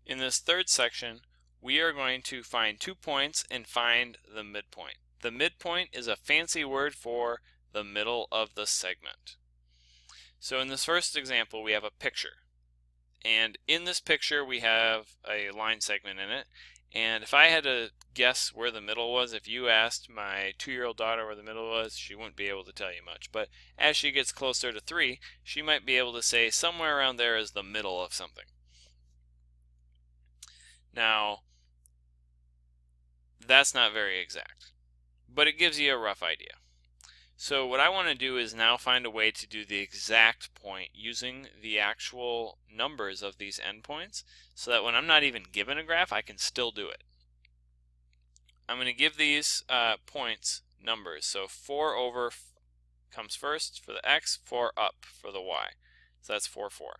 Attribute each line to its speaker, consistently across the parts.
Speaker 1: In this third section, we are going to find 2 points and find the midpoint. The midpoint is a fancy word for the middle of the segment. So in this first example, we have a picture. And in this picture, we have a line segment in it. And if I had to guess where the middle was, if you asked my 2-year-old daughter where the middle was, she wouldn't be able to tell you much. But as she gets closer to 3, she might be able to say somewhere around there is the middle of something. Now, that's not very exact, but it gives you a rough idea. So what I want to do is now find a way to do the exact point using the actual numbers of these endpoints so that when I'm not even given a graph, I can still do it. I'm going to give these points numbers. So 4 over comes first for the x, 4 up for the y. So that's 4, 4.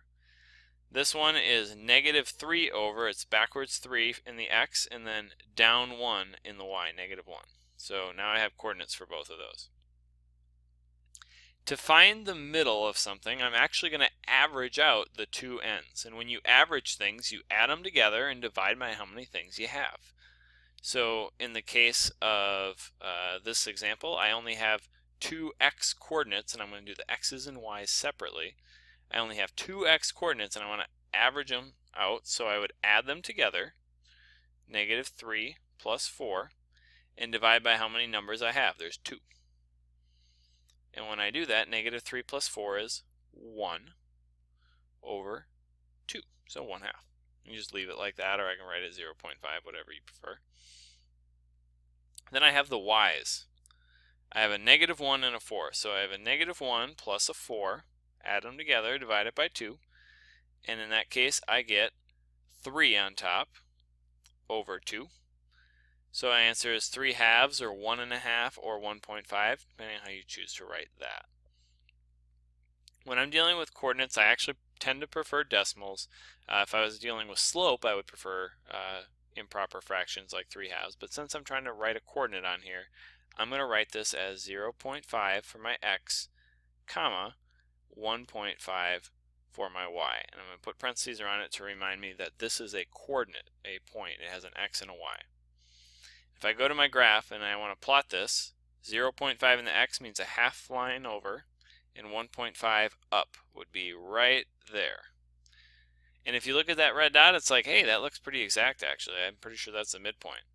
Speaker 1: This one is -3 over, it's backwards 3 in the x, and then down 1 in the y, -1. So now I have coordinates for both of those. To find the middle of something, I'm actually going to average out the two ends. And when you average things, you add them together and divide by how many things you have. So in the case of this example, I only have 2 x coordinates, and I'm going to do the x's and y's separately. I only have 2 x coordinates, and I want to average them out, so I would add them together, -3 plus 4, and divide by how many numbers I have. There's 2. And when I do that, -3 plus 4 is 1 over 2, so 1/2. You just leave it like that, or I can write it 0.5, whatever you prefer. Then I have the y's. I have a -1 and a 4, so I have a -1 plus a 4, add them together, divide it by 2, and in that case I get 3 on top over 2. So my answer is 3/2 or 1.5 or 1.5, depending on how you choose to write that. When I'm dealing with coordinates, I actually tend to prefer decimals. If I was dealing with slope, I would prefer improper fractions like 3/2. But since I'm trying to write a coordinate on here, I'm going to write this as 0.5 for my x, comma, 1.5 for my y. And I'm going to put parentheses around it to remind me that this is a coordinate, a point. It has an x and a y. If I go to my graph and I want to plot this, 0.5 in the x means a half line over, and 1.5 up would be right there. And if you look at that red dot, it's like, hey, that looks pretty exact actually. I'm pretty sure that's the midpoint.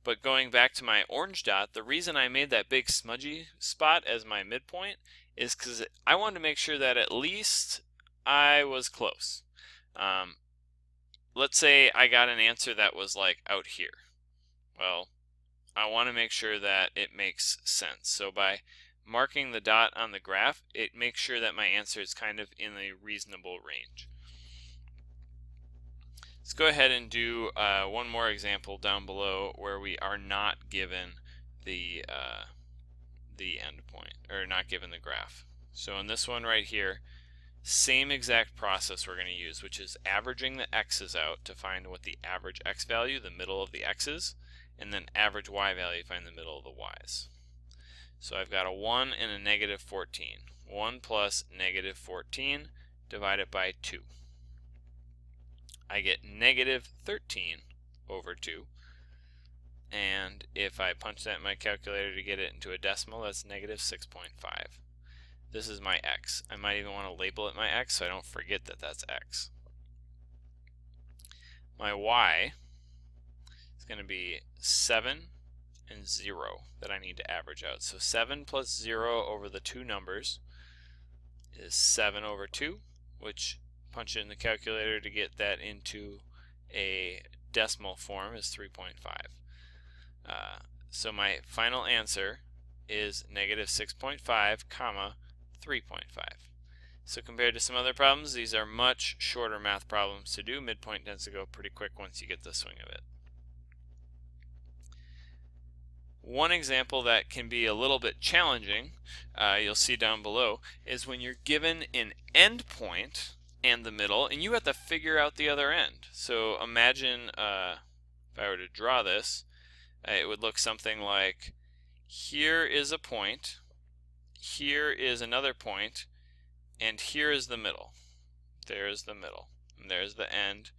Speaker 1: But going back to my orange dot, the reason I made that big smudgy spot as my midpoint is because I wanted to make sure that at least I was close. Let's say I got an answer that was like out here. Well, I want to make sure that it makes sense. So by marking the dot on the graph, it makes sure that my answer is kind of in a reasonable range. Let's go ahead and do one more example down below where we are not given the endpoint, or not given the graph. So in this one right here, same exact process we're going to use, which is averaging the x's out to find what the average x value, the middle of the x's, and then average y value, find the middle of the y's. So I've got a 1 and a -14. 1 plus -14 divided by 2. I get -13 over 2. And if I punch that in my calculator to get it into a decimal, that's -6.5. This is my x. I might even want to label it my x so I don't forget that that's x. My y is going to be 7 and 0 that I need to average out. So 7 plus 0 over the two numbers is 7 over 2, which, punch it in the calculator to get that into a decimal form, is 3.5. So my final answer is -6.5, comma, 3.5. So compared to some other problems, these are much shorter math problems to do. Midpoint tends to go pretty quick once you get the swing of it. One example that can be a little bit challenging, you'll see down below, is when you're given an endpoint and the middle, and you have to figure out the other end. So imagine if I were to draw this, it would look something like, here is a point, here is another point, and here is the middle. There's the middle, and there's the end,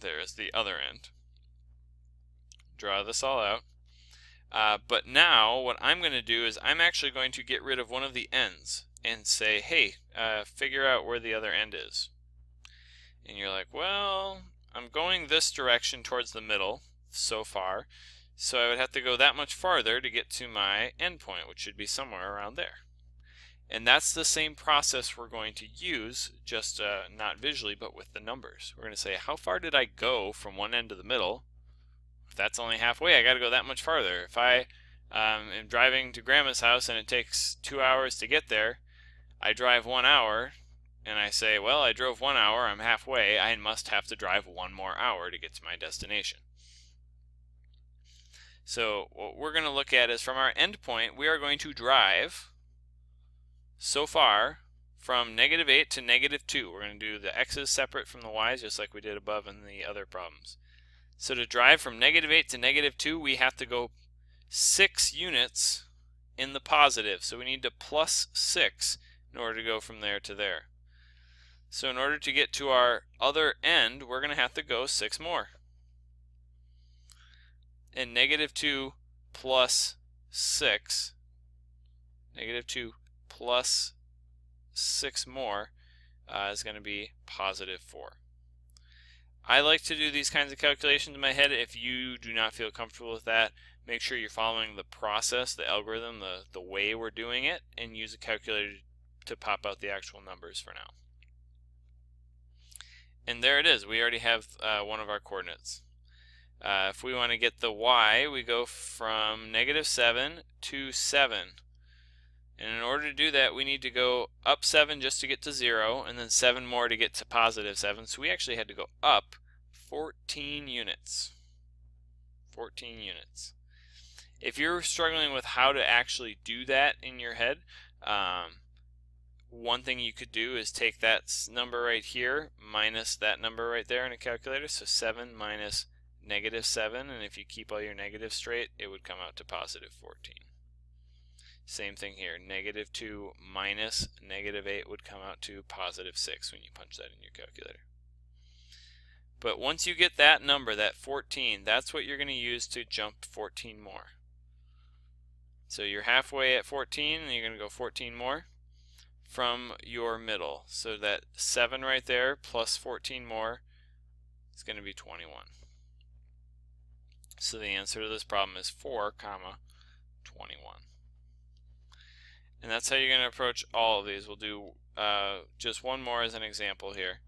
Speaker 1: there's the other end. Draw this all out. But now what I'm going to do is I'm actually going to get rid of one of the ends and say, hey, figure out where the other end is. And you're like, well, I'm going this direction towards the middle so far, so I would have to go that much farther to get to my endpoint, which should be somewhere around there. And that's the same process we're going to use, just not visually, but with the numbers. We're going to say, how far did I go from one end to the middle? If that's only halfway, I got to go that much farther. If I am driving to Grandma's house and it takes 2 hours to get there, I drive 1 hour, and I say, well, I drove 1 hour, I'm halfway, I must have to drive 1 more hour to get to my destination. So what we're going to look at is from our endpoint, we are going to drive so far from -8 to -2. We're going to do the x's separate from the y's just like we did above in the other problems. So to drive from -8 to -2, we have to go 6 units in the positive. So we need to plus 6 in order to go from there to there. So in order to get to our other end, we're going to have to go 6 more. And -2 plus 6, -2 plus 6 more is going to be +4. I like to do these kinds of calculations in my head. If you do not feel comfortable with that, make sure you're following the process, the algorithm, the way we're doing it, and use a calculator to pop out the actual numbers for now. And there it is. We already have one of our coordinates. If we want to get the y, we go from -7 to 7. And in order to do that, we need to go up 7 just to get to 0, and then 7 more to get to +7. So we actually had to go up 14 units. 14 units. If you're struggling with how to actually do that in your head, one thing you could do is take that number right here minus that number right there in a calculator. So 7 minus -7, and if you keep all your negatives straight, it would come out to +14. Same thing here, -2 minus -8 would come out to +6 when you punch that in your calculator. But once you get that number, that 14, that's what you're going to use to jump 14 more. So you're halfway at 14, and you're going to go 14 more from your middle. So that 7 right there plus 14 more is going to be 21. So the answer to this problem is 4, 21. And that's how you're going to approach all of these. We'll do just one more as an example here.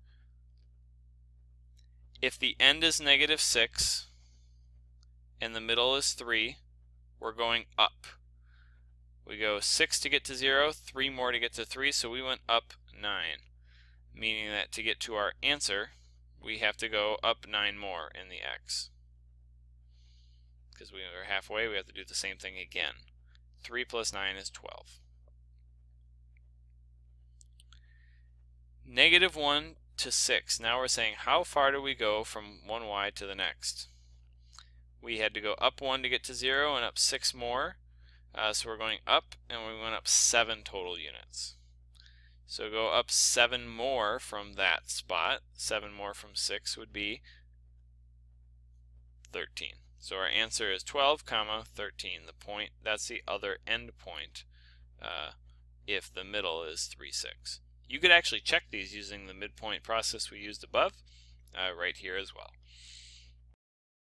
Speaker 1: If the end is -6 and the middle is 3, we're going up. We go 6 to get to 0, 3 more to get to 3, so we went up 9. Meaning that to get to our answer, we have to go up 9 more in the x. Because we are halfway, we have to do the same thing again. 3 plus 9 is 12. -1 to 6. Now we're saying how far do we go from one y to the next? We had to go up 1 to get to 0 and up 6 more. So we're going up, and we went up 7 total units. So go up 7 more from that spot. 7 more from 6 would be 13. So our answer is 12, 13. The point, that's the other end point if the middle is 3, 6. You could actually check these using the midpoint process we used above right here as well.